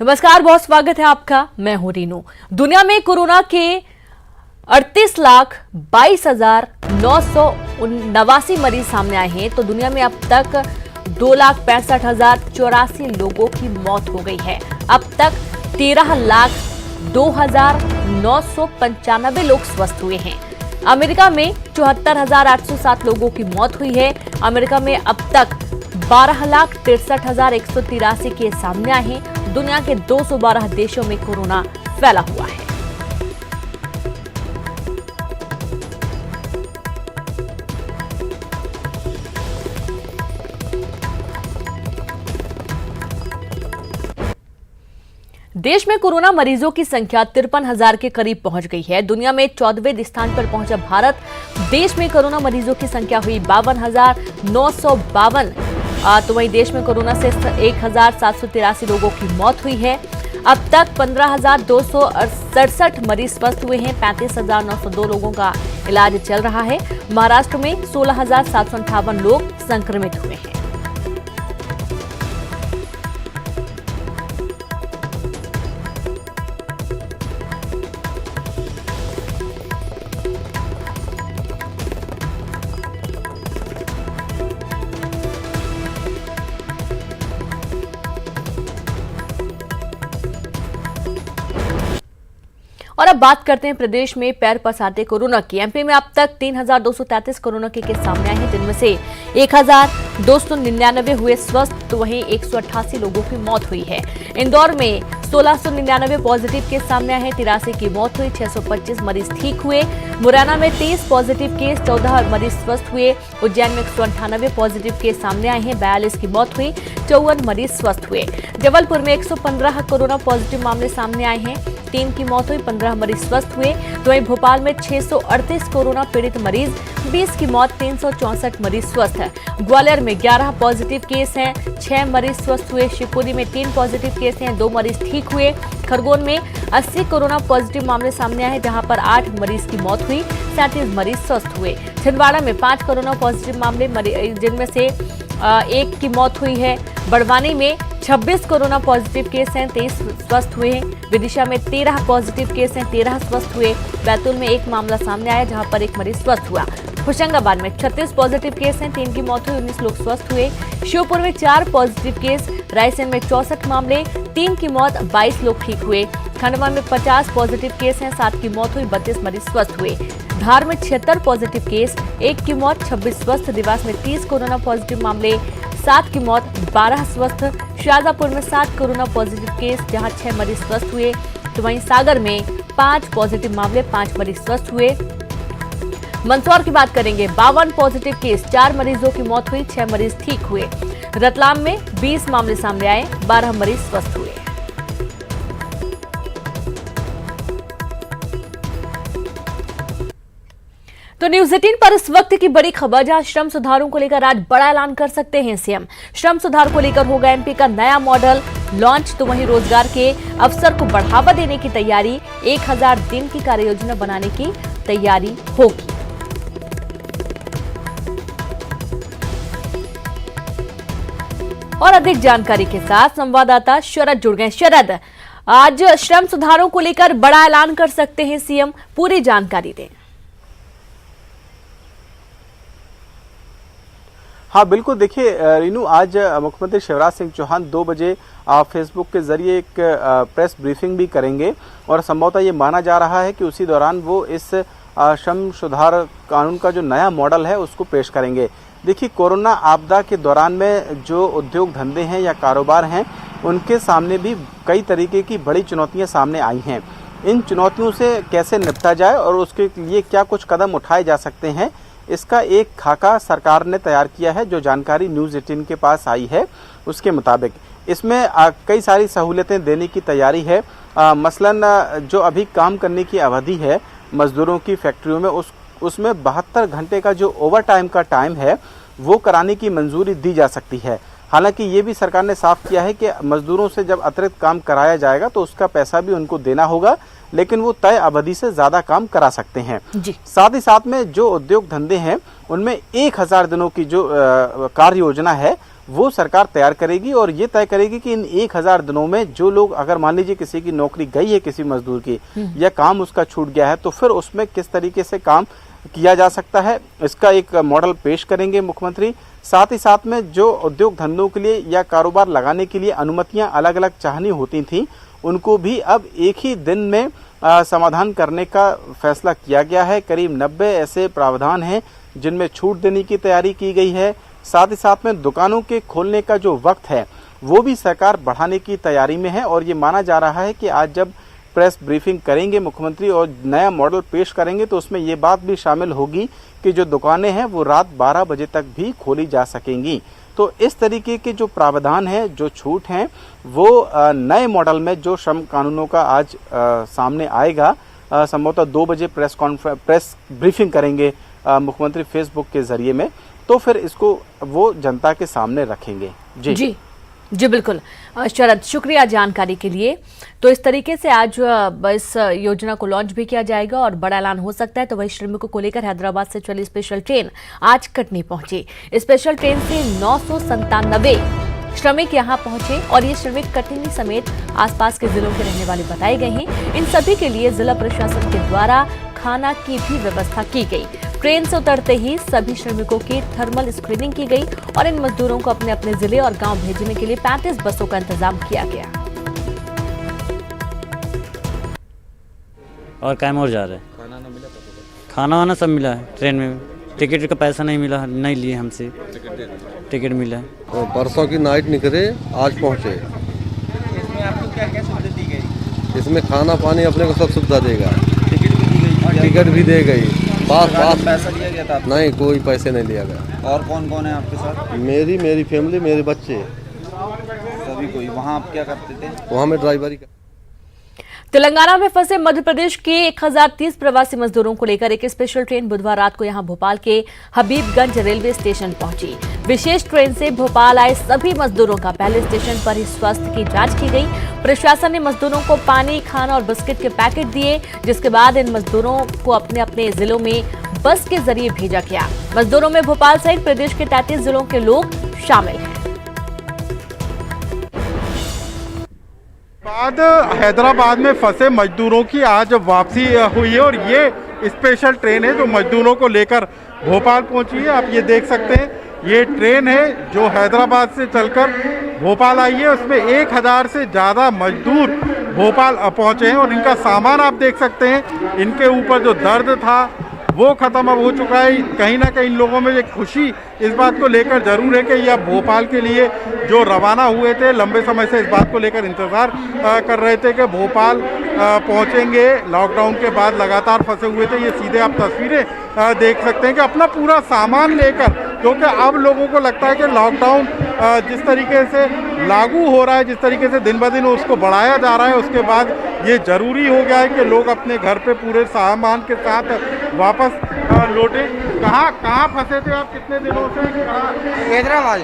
नमस्कार, बहुत स्वागत है आपका। मैं हूं रीनू। दुनिया में कोरोना के 38,22,989 मरीज सामने आए हैं, तो दुनिया में अब तक 2,65,084 लोगों की मौत हो गई है। अब तक 13,02,995 लोग स्वस्थ हुए हैं। अमेरिका में 74,807 लोगों की मौत हुई है। अमेरिका में अब तक 12,63,183 केस सामने आए हैं। दुनिया के 212 देशों में कोरोना फैला हुआ है। देश में कोरोना मरीजों की संख्या 53,000 के करीब पहुंच गई है। दुनिया में 14वें स्थान पर पहुंचा भारत। देश में कोरोना मरीजों की संख्या हुई 52,952। तो वहीं देश में कोरोना से 1,783 लोगों की मौत हुई है। अब तक 15,267 मरीज स्वस्थ हुए हैं। 35,902 लोगों का इलाज चल रहा है। महाराष्ट्र में 16,758 लोग संक्रमित हुए हैं। और अब बात करते हैं प्रदेश में पैर पसारते कोरोना की। एमपी में अब तक 3,233 कोरोना के केस सामने आए हैं, जिनमें से 1,299 हुए स्वस्थ, तो वहीं 188 लोगों की मौत हुई है। इंदौर में 1,699 पॉजिटिव केस सामने आए हैं, 83 की मौत हुई, 625 मरीज ठीक हुए। मुरैना में 23 पॉजिटिव केस, 14 मरीज स्वस्थ हुए। उज्जैन में 198 पॉजिटिव केस सामने आए हैं, 42 की मौत हुई, 54 मरीज स्वस्थ हुए। जबलपुर में 115 कोरोना पॉजिटिव मामले सामने आए हैं, 3 की मौत हुई, 15 मरीज स्वस्थ हुए। तो वहीं भोपाल में 638 कोरोना पीड़ित मरीज, 20 की मौत, 364 मरीज स्वस्थ है। ग्वालियर में 11 पॉजिटिव केस हैं, 6 मरीज स्वस्थ हुए। शिवपुरी में 3 पॉजिटिव केस हैं, 2 मरीज ठीक हुए। खरगोन में 80 कोरोना पॉजिटिव मामले सामने आए, जहां पर 8 मरीज की मौत हुई, 37 मरीज स्वस्थ हुए। छिंदवाड़ा में 5 कोरोना पॉजिटिव मामले, जिनमें से 1 की मौत हुई है। बड़वानी में 26 कोरोना पॉजिटिव केस हैं, 23 स्वस्थ हुए हैं। विदिशा में 13 पॉजिटिव केस हैं, 13 स्वस्थ हुए। बैतूल में 1 मामला सामने आया, जहां पर 1 मरीज स्वस्थ हुआ। होशंगाबाद में 36 पॉजिटिव केस हैं, 3 की मौत हुई, 19 लोग स्वस्थ हुए। श्योपुर में 4 पॉजिटिव केस, रायसेन में 64 मामले, 3 की मौत, 22 लोग ठीक हुए। खंडवा में 50 पॉजिटिव केस हैं, 7 की मौत हुई, 32 मरीज स्वस्थ हुए। धार में 76 पॉजिटिव केस, 1 की मौत, 26 स्वस्थ। देवास में 30 कोरोना पॉजिटिव मामले, 7 की मौत, 12 स्वस्थ। शाजापुर में 7 कोरोना पॉजिटिव केस, जहां 6 मरीज स्वस्थ हुए। तो वहीं सागर में 5 पॉजिटिव मामले, 5 मरीज स्वस्थ हुए। मंदसौर की बात करेंगे, 52 पॉजिटिव केस, 4 मरीजों की मौत हुई, 6 मरीज ठीक हुए। रतलाम में 20 मामले सामने आए, 12 मरीज स्वस्थ हुए। तो न्यूज 18 पर इस वक्त की बड़ी खबर, जहां श्रम सुधारों को लेकर आज बड़ा ऐलान कर सकते हैं सीएम। श्रम सुधार को लेकर होगा एमपी का नया मॉडल लॉन्च। तो वहीं रोजगार के अवसर को बढ़ावा देने की तैयारी, 1000 दिन की कार्ययोजना बनाने की तैयारी होगी। और अधिक जानकारी के साथ संवाददाता शरद जुड़ गए। शरद, आज श्रम सुधारों को लेकर बड़ा ऐलान कर सकते हैं सीएम, पूरी जानकारी दें। हाँ बिल्कुल, देखिए रीनू, आज मुख्यमंत्री शिवराज सिंह चौहान 2 बजे फेसबुक के जरिए एक प्रेस ब्रीफिंग भी करेंगे और संभवतः ये माना जा रहा है कि उसी दौरान वो इस श्रम सुधार कानून का जो नया मॉडल है उसको पेश करेंगे। देखिए, कोरोना आपदा के दौरान में जो उद्योग धंधे हैं या कारोबार हैं, उनके सामने भी कई तरीके की बड़ी चुनौतियाँ सामने आई हैं। इन चुनौतियों से कैसे निपटा जाए और उसके लिए क्या कुछ कदम उठाए जा सकते हैं, इसका एक खाका सरकार ने तैयार किया है। जो जानकारी न्यूज़ 18 के पास आई है उसके मुताबिक इसमें कई सारी सहूलियतें देने की तैयारी है। मसलन जो अभी काम करने की अवधि है मजदूरों की फैक्ट्रियों में, उसमें 72 घंटे का जो ओवर टाइम का टाइम है वो कराने की मंजूरी दी जा सकती है। हालांकि ये भी सरकार ने साफ किया है कि मजदूरों से जब अतिरिक्त काम कराया जाएगा तो उसका पैसा भी उनको देना होगा, लेकिन वो तय अवधि से ज्यादा काम करा सकते हैं। साथ ही साथ में जो उद्योग धंधे हैं उनमें 1000 दिनों की जो कार्य योजना है वो सरकार तैयार करेगी और ये तय करेगी कि इन 1000 दिनों में जो लोग, अगर मान लीजिए किसी की नौकरी गई है, किसी मजदूर की, या काम उसका छूट गया है, तो फिर उसमें किस तरीके से काम किया जा सकता है, इसका एक मॉडल पेश करेंगे मुख्यमंत्री। साथ ही साथ में जो उद्योग धंधों के लिए या कारोबार लगाने के लिए अनुमतियां अलग अलग चाहनी होती थी, उनको भी अब एक ही दिन में समाधान करने का फैसला किया गया है। करीब 90 ऐसे प्रावधान हैं जिनमें छूट देने की तैयारी की गई है। साथ ही साथ में दुकानों के खोलने का जो वक्त है वो भी सरकार बढ़ाने की तैयारी में है। और ये माना जा रहा है कि आज जब प्रेस ब्रीफिंग करेंगे मुख्यमंत्री और नया मॉडल पेश करेंगे तो उसमें ये बात भी शामिल होगी कि जो दुकानें हैं वो रात 12 बजे तक भी खोली जा सकेंगी। तो इस तरीके के जो प्रावधान हैं, जो छूट हैं, वो नए मॉडल में जो श्रम कानूनों का आज सामने आएगा, संभवतः 2 बजे प्रेस ब्रीफिंग करेंगे मुख्यमंत्री फेसबुक के जरिए में, तो फिर इसको वो जनता के सामने रखेंगे। जी बिल्कुल शरद, शुक्रिया जानकारी के लिए। तो इस तरीके से आज इस योजना को लॉन्च भी किया जाएगा और बड़ा ऐलान हो सकता है। तो वही श्रमिकों को लेकर हैदराबाद से चली स्पेशल ट्रेन आज कटनी पहुंची। स्पेशल ट्रेन से 997 श्रमिक यहां पहुंचे और ये श्रमिक कटनी समेत आसपास के जिलों के रहने वाले बताए गए हैं। इन सभी के लिए जिला प्रशासन के द्वारा खाना की भी व्यवस्था की गई। ट्रेन से उतरते ही सभी श्रमिकों की थर्मल स्क्रीनिंग की गई और इन मजदूरों को अपने अपने जिले और गांव भेजने के लिए 35 बसों का इंतजाम किया गया। और कैमूर जा रहे हैं। खाना वाना सब मिला है ट्रेन में। टिकट का पैसा नहीं मिला, नहीं लिए हमसे। टिकट मिला है। तो परसों की नाइट निकले, आज पहुँचे। इसमें आपको क्या क्या सुविधा दी गई? इसमें खाना पानी अपने को सब सुविधा देगा। टिकट भी दी गई। पास पैसा लिया गया था? नहीं, कोई पैसे नहीं लिया गया। और कौन कौन है आपके साथ? मेरी फैमिली, मेरे बच्चे, सभी कोई। वहाँ आप क्या करते थे? वहाँ में ड्राइवरी। तेलंगाना में फंसे मध्य प्रदेश के 1030 प्रवासी मजदूरों को लेकर एक स्पेशल ट्रेन बुधवार रात को यहां भोपाल के हबीबगंज रेलवे स्टेशन पहुंची। विशेष ट्रेन से भोपाल आए सभी मजदूरों का पहले स्टेशन पर ही स्वास्थ्य की जांच की गई। प्रशासन ने मजदूरों को पानी, खाना और बिस्किट के पैकेट दिए, जिसके बाद इन मजदूरों को अपने अपने जिलों में बस के जरिए भेजा गया। मजदूरों में भोपाल सहित प्रदेश के 33 जिलों के लोग शामिल हैं। बाद हैदराबाद में फंसे मजदूरों की आज वापसी हुई है और ये स्पेशल ट्रेन है जो मजदूरों को लेकर भोपाल पहुंची है। आप ये देख सकते हैं, ये ट्रेन है जो हैदराबाद से चलकर भोपाल आई है। उसमें 1000 से ज़्यादा मजदूर भोपाल पहुंचे हैं और इनका सामान आप देख सकते हैं। इनके ऊपर जो दर्द था वो ख़त्म अब हो चुका है। कहीं ना कहीं इन लोगों में एक खुशी इस बात को लेकर ज़रूर है कि यह भोपाल के लिए जो रवाना हुए थे, लंबे समय से इस बात को लेकर इंतज़ार कर रहे थे कि भोपाल पहुंचेंगे। लॉकडाउन के बाद लगातार फंसे हुए थे। ये सीधे आप तस्वीरें देख सकते हैं कि अपना पूरा सामान लेकर, क्योंकि अब लोगों को लगता है कि लॉकडाउन जिस तरीके से लागू हो रहा है, जिस तरीके से दिन ब दिन उसको बढ़ाया जा रहा है, उसके बाद ये ज़रूरी हो गया है कि लोग अपने घर पे पूरे सामान के साथ वापस लौटे। कहाँ फंसे थे आप? कितने दिनों से? हैदराबाद।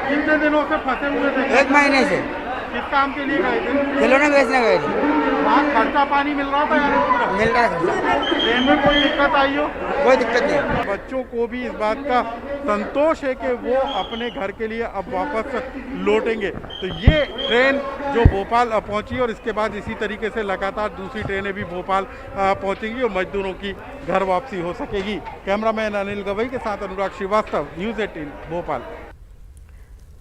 कितने दिनों से फंसे हुए थे? 1 महीने से। किस काम के लिए गए थे? खिलौने बेचने गए थे। वहाँ खर्चा पानी मिल रहा था यानी पूरा? मिल रहा है। ट्रेन में कोई दिक्कत आई हो? कोई दिक्कत नहीं। बच्चों को भी इस बात का संतोष है कि वो अपने घर के लिए अब वापस लौटेंगे। तो ये ट्रेन जो भोपाल पहुंची और इसके बाद इसी तरीके से लगातार दूसरी ट्रेनें भी भोपाल पहुंचेंगी और मजदूरों की घर वापसी हो सकेगी। कैमरामैन अनिल गवई के साथ अनुराग श्रीवास्तव, न्यूज़ 18 भोपाल।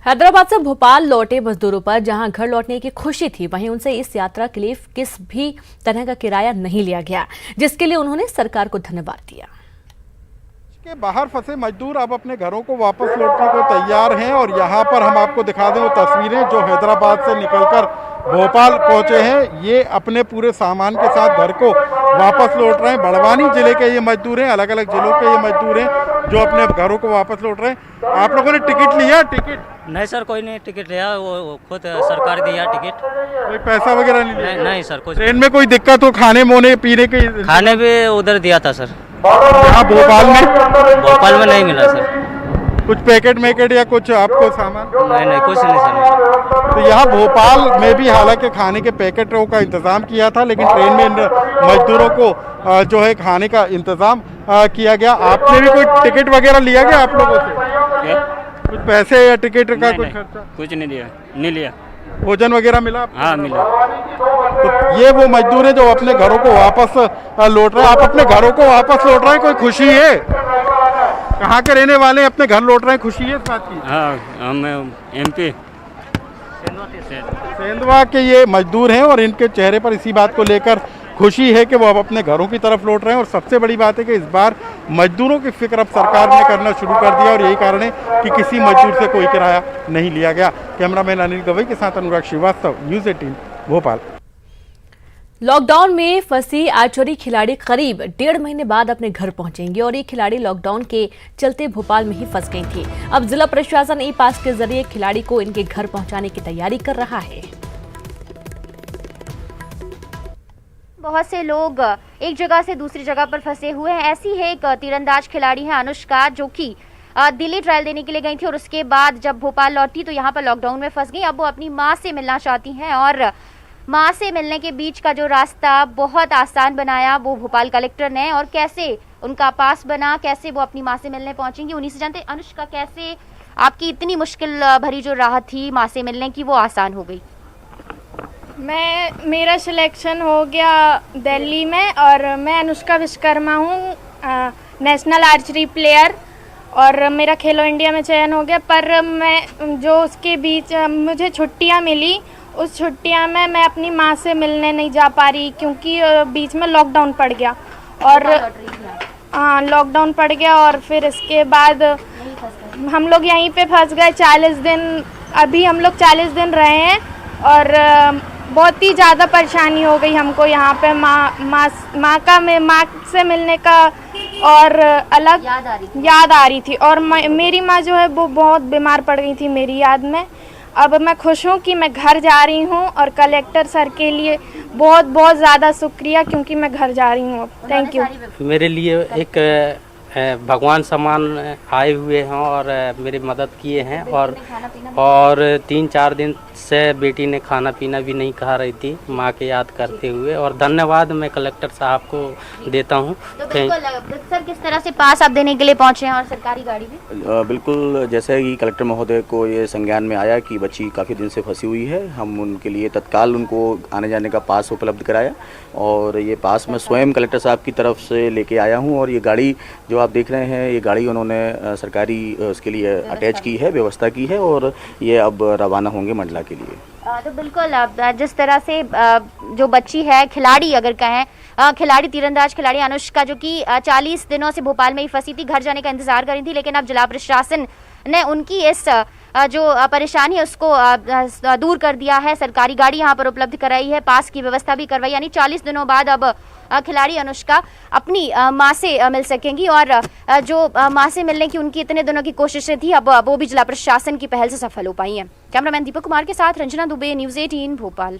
हैदराबाद से भोपाल लौटे मजदूरों पर जहां घर लौटने की खुशी थी, वहीं उनसे इस यात्रा के लिए किस भी तरह का किराया नहीं लिया गया, जिसके लिए उन्होंने सरकार को धन्यवाद दिया। के बाहर फंसे मजदूर अब अपने घरों को वापस लौटने को तैयार हैं और यहाँ पर हम आपको दिखा दें वो तस्वीरें जो हैदराबाद से निकलकर भोपाल पहुंचे हैं। ये अपने पूरे सामान के साथ घर को वापस लौट रहे हैं। बड़वानी जिले के ये मजदूर हैं, अलग अलग जिलों के ये मजदूर हैं जो अपने घरों को वापस लौट रहे हैं। आप लोगों ने टिकट लिया? टिकट नहीं सर, कोई नहीं टिकट लिया, वो खुद सरकार दिया टिकट। कोई पैसा वगैरह नहीं लिया? नहीं सर, कुछ। ट्रेन में कोई दिक्कत हो? खाने मोने पीने के? खाने भी उधर दिया था सर। यहाँ भोपाल में नहीं मिला सर। कुछ पैकेट मैकेट या कुछ आपको सामान? नहीं, कुछ नहीं सर। तो यहाँ भोपाल में भी हालांकि खाने के पैकेटों का इंतजाम किया था, लेकिन ट्रेन में मजदूरों को जो है खाने का इंतजाम किया गया। आपने भी कोई टिकट वगैरह लिया गया आप लोगों से? कुछ पैसे या टिकट का कुछ खर्चा? कुछ नहीं दिया, नहीं लिया। भोजन वगैरह मिला आपको? हाँ मिला। तो ये वो मजदूर है जो अपने घरों को वापस लौट रहे हैं। आप अपने घरों को वापस लौट रहे हैं, कोई खुशी है? कहाँ के रहने वाले हैं, अपने घर लौट रहे हैं, खुशी है इस बात की? हाँ हम MP सेंधवा के ये मजदूर हैं और इनके चेहरे पर इसी बात को लेकर खुशी है कि वो अब अपने घरों की तरफ लौट रहे हैं। और सबसे बड़ी बात है कि इस बार मजदूरों की फिक्र अब सरकार ने करना शुरू कर दिया और यही कारण है कि किसी मजदूर से कोई किराया नहीं लिया गया। कैमरामैन अनिल गवई के साथ अनुराग श्रीवास्तव, न्यूज़ 18 भोपाल। लॉकडाउन में फंसी आर्चरी खिलाड़ी करीब 1.5 महीने बाद अपने घर पहुंचेंगे और ये खिलाड़ी लॉकडाउन के चलते भोपाल में ही फंस गई थी। अब जिला प्रशासन ई पास के जरिए खिलाड़ी को इनके घर पहुंचाने की तैयारी कर रहा है। बहुत से लोग एक जगह से दूसरी जगह पर फंसे हुए हैं। ऐसी है एक तीरंदाज खिलाड़ी है अनुष्का, जो कि दिल्ली ट्रायल देने के लिए गई थी और उसके बाद जब भोपाल लौटी तो यहाँ पर लॉकडाउन में फंस गई। अब वो अपनी माँ से मिलना चाहती हैं और माँ से मिलने के बीच का जो रास्ता बहुत आसान बनाया वो भोपाल कलेक्टर ने, और कैसे उनका पास बना, कैसे वो अपनी माँ से मिलने पहुंचेंगी, उन्हीं से जानते। अनुष्का, कैसे आपकी इतनी मुश्किल भरी जो राह थी माँ से मिलने की वो आसान हो गई? मेरा सिलेक्शन हो गया दिल्ली में और मैं अनुष्का विश्वकर्मा हूँ, नेशनल आर्चरी प्लेयर, और मेरा खेलो इंडिया में चयन हो गया। पर मैं जो उसके बीच मुझे छुट्टियाँ मिली, उस छुट्टियाँ में मैं अपनी माँ से मिलने नहीं जा पा रही क्योंकि बीच में लॉकडाउन पड़ गया। और हाँ, लॉकडाउन पड़ गया और फिर इसके बाद हम लोग यहीं पे फंस गए 40 दिन। अभी हम लोग 40 दिन रहे हैं और बहुत ही ज़्यादा परेशानी हो गई हमको यहाँ पे माँ से मिलने का, और अलग याद आ रही थी। और मेरी माँ जो है वो बहुत बीमार पड़ गई थी मेरी याद में। अब मैं खुश हूँ कि मैं घर जा रही हूँ और कलेक्टर सर के लिए बहुत बहुत ज़्यादा शुक्रिया क्योंकि मैं घर जा रही हूँ। Thank you. मेरे लिए एक भगवान समान आए हुए हैं और मेरी मदद किए हैं। और 3-4 दिन से बेटी ने खाना पीना भी नहीं खा रही थी माँ के याद करते हुए, और धन्यवाद मैं कलेक्टर साहब को देता हूँ। तो बिल्कुल सर, किस तरह से पास आप देने के लिए पहुँचे हैं और सरकारी गाड़ी भी? बिल्कुल, जैसे कि कलेक्टर महोदय को ये संज्ञान में आया कि बच्ची काफ़ी दिन से फंसी हुई है, हम उनके लिए तत्काल उनको आने जाने का पास उपलब्ध कराया और ये पास मैं स्वयं कलेक्टर साहब की तरफ से लेके आया हूँ। और ये गाड़ी जो आप देख रहे हैं, ये गाड़ी उन्होंने सरकारी उसके लिए अटैच की है, व्यवस्था की है, और ये अब रवाना होंगे मंडला के लिए। तो बिल्कुल, जिस तरह से जो बच्ची है, खिलाड़ी अगर कहें, खिलाड़ी तीरंदाज खिलाड़ी अनुष्का, जो कि 40 दिनों से भोपाल में ही फंसी थी, घर जाने का इंतजार कर रही थी, लेकिन अब जिला प्रशासन ने उनकी इस जो परेशानी है उसको दूर कर दिया है। सरकारी गाड़ी यहाँ पर उपलब्ध कराई है, पास की व्यवस्था भी करवाई, यानी 40 दिनों बाद अब खिलाड़ी अनुष्का अपनी माँ से मिल सकेंगी। और जो माँ से मिलने की उनकी इतने दिनों की कोशिशें थी, अब वो भी जिला प्रशासन की पहल से सफल हो पाई हैं। कैमरामैन दीपक कुमार के साथ रंजना दुबे, न्यूज़ 18 भोपाल।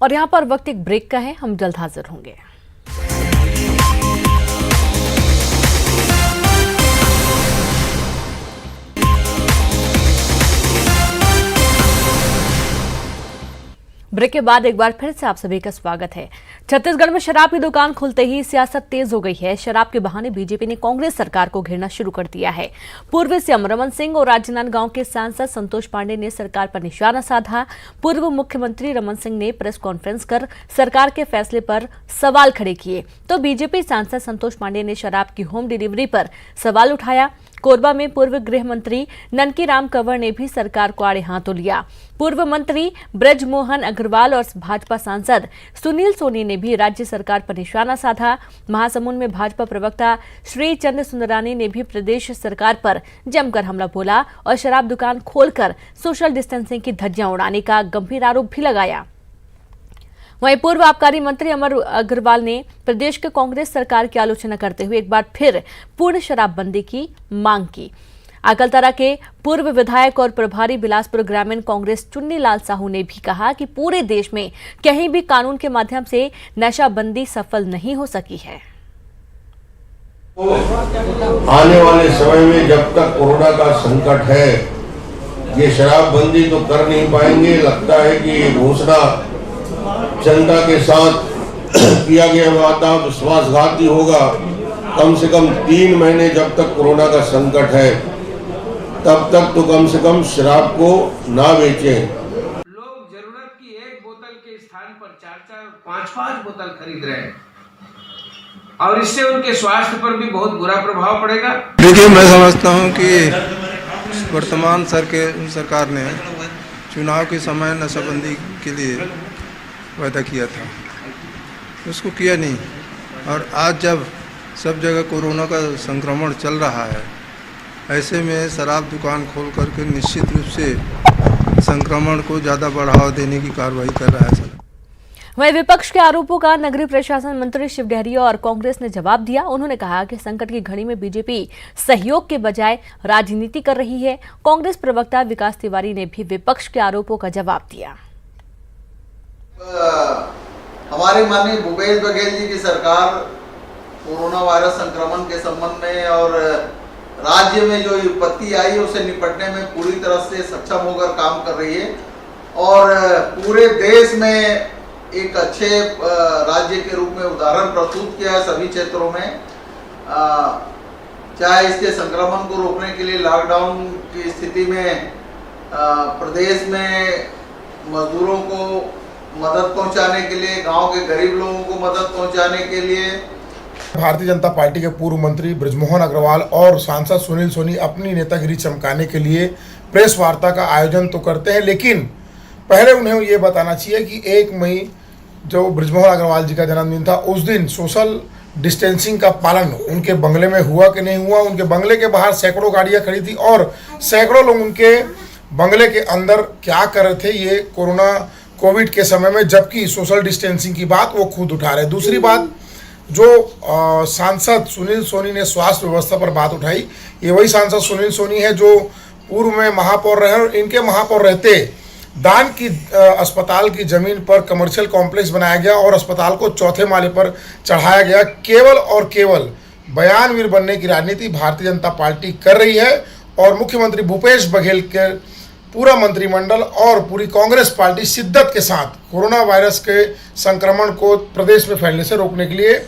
और यहाँ पर वक्त एक ब्रेक का है, हम जल्द हाजिर होंगे। ब्रेक के बाद एक बार फिर से आप सभी का स्वागत है। छत्तीसगढ़ में शराब की दुकान खुलते ही सियासत तेज हो गई है। शराब के बहाने बीजेपी ने कांग्रेस सरकार को घेरना शुरू कर दिया है। पूर्व सीएम रमन सिंह और राजनांदगांव के सांसद संतोष पांडे ने सरकार पर निशाना साधा। पूर्व मुख्यमंत्री रमन सिंह ने प्रेस कॉन्फ्रेंस कर सरकार के फैसले पर सवाल खड़े किए, तो बीजेपी सांसद संतोष पांडे ने शराब की होम डिलीवरी पर सवाल उठाया। कोरबा में पूर्व गृह मंत्री ननकी राम कंवर ने भी सरकार को आड़े हाथों लिया। पूर्व मंत्री ब्रजमोहन अग्रवाल और भाजपा सांसद सुनील सोनी ने भी राज्य सरकार पर निशाना साधा। महासमुंद में भाजपा प्रवक्ता श्री चंद्र सुंदरानी ने भी प्रदेश सरकार पर जमकर हमला बोला और शराब दुकान खोलकर सोशल डिस्टेंसिंग की धज्जियां उड़ाने का गंभीर आरोप भी लगाया। वहीं पूर्व आबकारी मंत्री अमर अग्रवाल ने प्रदेश के कांग्रेस सरकार की आलोचना करते हुए एक बार फिर पूर्ण शराबबंदी की मांग की। अकलतरा के पूर्व विधायक और प्रभारी बिलासपुर ग्रामीण कांग्रेस चुन्नी लाल साहू ने भी कहा कि पूरे देश में कहीं भी कानून के माध्यम से नशाबंदी सफल नहीं हो सकी है। आने वाले समय में जब तक कोरोना का संकट है, ये शराबबंदी तो कर नहीं पाएंगे। लगता है कि ये घोषणा जनता के साथ किया गया वादा विश्वासघाती होगा। कम से कम 3 महीने जब तक कोरोना का संकट है, तब तक तो कम से कम शराब को ना बेचें। लोग जरूरत की एक बोतल के स्थान पर 4-4, 5-5 बोतल खरीद रहे हैं और इससे उनके स्वास्थ्य पर भी बहुत बुरा प्रभाव पड़ेगा। देखिए, मैं समझता हूं कि वर्तमान सरकार ने चुनाव के समय नशाबंदी के लिए वादा किया था, उसको किया नहीं। और आज जब सब जगह कोरोना का संक्रमण चल रहा है, ऐसे में शराब दुकान खोल करके निश्चित रूप से संक्रमण को ज़्यादा बढ़ावा देने की कार्रवाई कर रहा है। वहीं विपक्ष के आरोपों का नगरीय प्रशासन मंत्री शिव डहरिया और कांग्रेस ने जवाब दिया। उन्होंने कहा कि संकट की घड़ी में बीजेपी सहयोग के बजाय राजनीति कर रही है। कांग्रेस प्रवक्ता विकास तिवारी ने भी विपक्ष के आरोपों का जवाब दिया। हमारे माननीय भूपेश बघेल जी की सरकार कोरोना वायरस संक्रमण के संबंध में और राज्य में जो विपत्ति आई उससे निपटने में पूरी तरह से सक्षम होकर काम कर रही है और पूरे देश में एक अच्छे राज्य के रूप में उदाहरण प्रस्तुत किया है सभी क्षेत्रों में। चाहे इसके संक्रमण को रोकने के लिए लॉकडाउन की स्थिति में प्रदेश में मजदूरों को मदद पहुंचाने के लिए, गांव के गरीब लोगों को मदद पहुंचाने के लिए भारतीय जनता पार्टी के पूर्व मंत्री बृजमोहन अग्रवाल और सांसद सुनील सोनी अपनी नेतागिरी चमकाने के लिए प्रेस वार्ता का आयोजन तो करते हैं, लेकिन पहले उन्हें ये बताना चाहिए कि 1 मई जो बृजमोहन अग्रवाल जी का जन्मदिन था, उस दिन सोशल डिस्टेंसिंग का पालन उनके बंगले में हुआ कि नहीं हुआ। उनके बंगले के बाहर सैकड़ों गाड़ियां खड़ी थी और सैकड़ों लोग उनके बंगले के अंदर क्या कर रहे थे ये कोविड के समय में, जबकि सोशल डिस्टेंसिंग की बात वो खुद उठा रहे। दूसरी बात, जो सांसद सुनील सोनी ने स्वास्थ्य व्यवस्था पर बात उठाई, ये वही सांसद सुनील सोनी है जो पूर्व में महापौर रहे और इनके महापौर रहते दान की अस्पताल की जमीन पर कमर्शियल कॉम्प्लेक्स बनाया गया और अस्पताल को 4थे माले पर चढ़ाया गया। केवल और केवल बयानवीर बनने की राजनीति भारतीय जनता पार्टी कर रही है और मुख्यमंत्री भूपेश बघेल के पूरा मंत्रिमंडल और पूरी कांग्रेस पार्टी शिद्दत के साथ कोरोना वायरस के संक्रमण को प्रदेश में फैलने से रोकने के लिए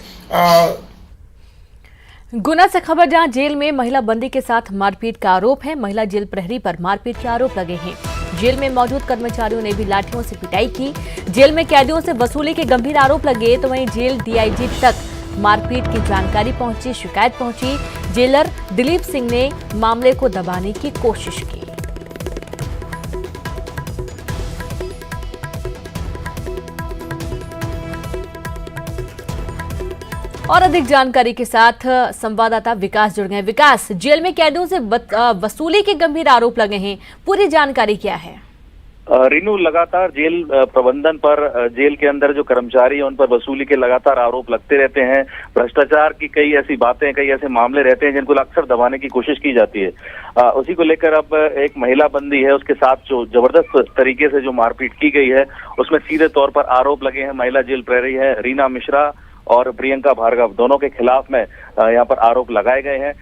गुना से खबर, जहां जेल में महिला बंदी के साथ मारपीट का आरोप है। महिला जेल प्रहरी पर मारपीट के आरोप लगे हैं। जेल में मौजूद कर्मचारियों ने भी लाठियों से पिटाई की। जेल में कैदियों से वसूली के गंभीर आरोप लगे तो वहीं जेल डीआईजी तक मारपीट की जानकारी पहुंची, शिकायत पहुंची। जेलर दिलीप सिंह ने मामले को दबाने की कोशिश की। और अधिक जानकारी के साथ संवाददाता विकास जुड़ गए। विकास, जेल में कैदियों से वसूली के गंभीर आरोप लगे हैं, पूरी जानकारी क्या है? रीनू, लगातार जेल प्रबंधन पर, जेल के अंदर जो कर्मचारी हैं उन पर वसूली के लगातार आरोप लगते रहते हैं। भ्रष्टाचार की कई ऐसी बातें, कई ऐसे मामले रहते हैं जिनको अक्सर दबाने की कोशिश की जाती है। उसी को लेकर अब एक महिला बंदी है, उसके साथ जो जबरदस्त तरीके से जो मारपीट की गई है उसमें सीधे तौर पर आरोप लगे हैं। महिला जेल प्रहरी है रीना मिश्रा और प्रियंका भार्गव, दोनों के खिलाफ में यहाँ पर आरोप लगाए गए हैं।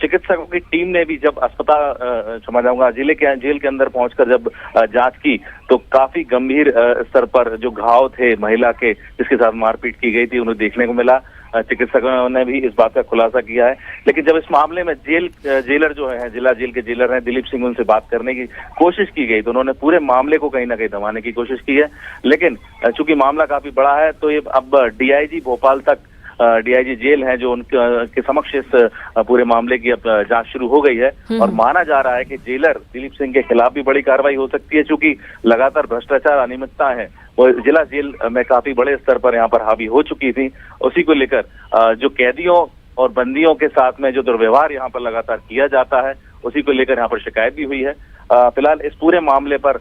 चिकित्सकों की टीम ने भी जब अस्पताल जेल के अंदर पहुंचकर जब जांच की तो काफी गंभीर स्तर पर जो घाव थे महिला के जिसके साथ मारपीट की गई थी उन्हें देखने को मिला। चिकित्सकों ने भी इस बात का खुलासा किया है। लेकिन जब इस मामले में जेलर जो है, जिला जेल के जेलर हैं दिलीप सिंह, उनसे बात करने की कोशिश की गई तो उन्होंने पूरे मामले को कहीं ना कहीं दबाने की कोशिश की है। लेकिन चूंकि मामला काफी बड़ा है तो ये अब डीआईजी भोपाल तक, डीआईजी जेल है जो उनके समक्ष इस पूरे मामले की अब जांच शुरू हो गई है और माना जा रहा है कि जेलर दिलीप सिंह के खिलाफ भी बड़ी कार्रवाई हो सकती है, चूंकि लगातार भ्रष्टाचार, अनियमितता है वो जिला जेल में काफी बड़े स्तर पर यहाँ पर हावी हो चुकी थी। उसी को लेकर जो कैदियों और बंदियों के साथ में जो दुर्व्यवहार यहाँ पर लगातार किया जाता है उसी को लेकर यहाँ पर शिकायत भी हुई है। फिलहाल इस पूरे मामले पर,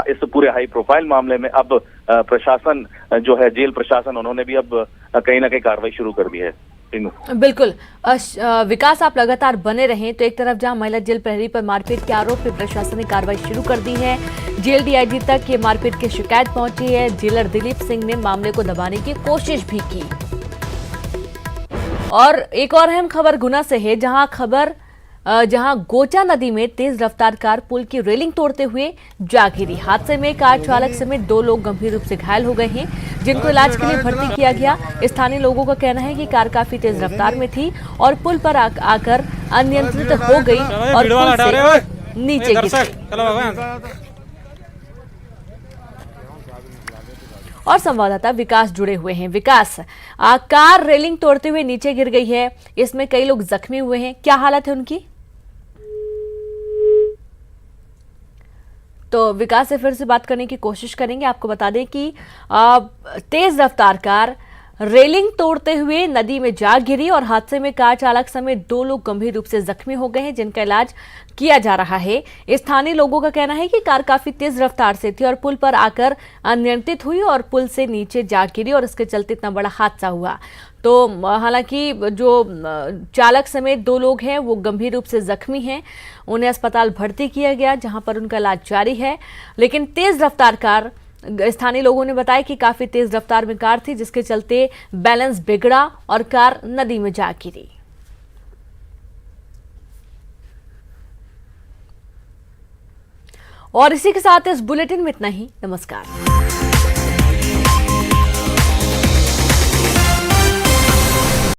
इस पूरे हाई प्रोफाइल मामले में अब प्रशासन जो है, जेल प्रशासन, उन्होंने भी अब कहीं ना कहीं कार्रवाई शुरू कर दी है। बिल्कुल विकास, आप लगातार बने रहें। तो एक तरफ जहां महिला जेल प्रहरी पर मारपीट के आरोप पे प्रशासन ने कार्रवाई शुरू कर दी है, जेल डीआईजी तक ये मारपीट की शिकायत पहुंची है। जेलर दिलीप सिंह ने मामले को दबाने की कोशिश भी की। और एक और अहम खबर गुना से है, जहां गोचा नदी में तेज रफ्तार कार पुल की रेलिंग तोड़ते हुए जा गिरी। हादसे में कार चालक समेत 2 लोग गंभीर रूप से घायल हो गए हैं, जिनको इलाज के लिए भर्ती किया गया। स्थानीय लोगों का कहना है कि कार काफी तेज रफ्तार में थी और पुल पर आकर अनियंत्रित हो गई और पुल से नीचे गिर और संवाददाता विकास जुड़े हुए हैं। विकास, कार रेलिंग तोड़ते हुए नीचे गिर गई है, इसमें कई लोग जख्मी हुए हैं, क्या हालत है उनकी? तो विकास से फिर से बात करने की कोशिश करेंगे। आपको बता दें कि तेज रफ्तार कार रेलिंग तोड़ते हुए नदी में जा गिरी और हादसे में कार चालक समेत 2 लोग गंभीर रूप से जख्मी हो गए हैं, जिनका इलाज किया जा रहा है। स्थानीय लोगों का कहना है कि कार काफी तेज रफ्तार से थी और पुल पर आकर अनियंत्रित हुई और पुल से नीचे जा गिरी और इसके चलते इतना बड़ा हादसा हुआ। तो हालांकि जो चालक समेत 2 लोग हैं वो गंभीर रूप से जख्मी हैं, उन्हें अस्पताल भर्ती किया गया जहां पर उनका इलाज जारी है। लेकिन तेज रफ्तार कार, स्थानीय लोगों ने बताया कि काफी तेज रफ्तार में कार थी, जिसके चलते बैलेंस बिगड़ा और कार नदी में जा गिरी। और इसी के साथ इस बुलेटिन में इतना ही। नमस्कार।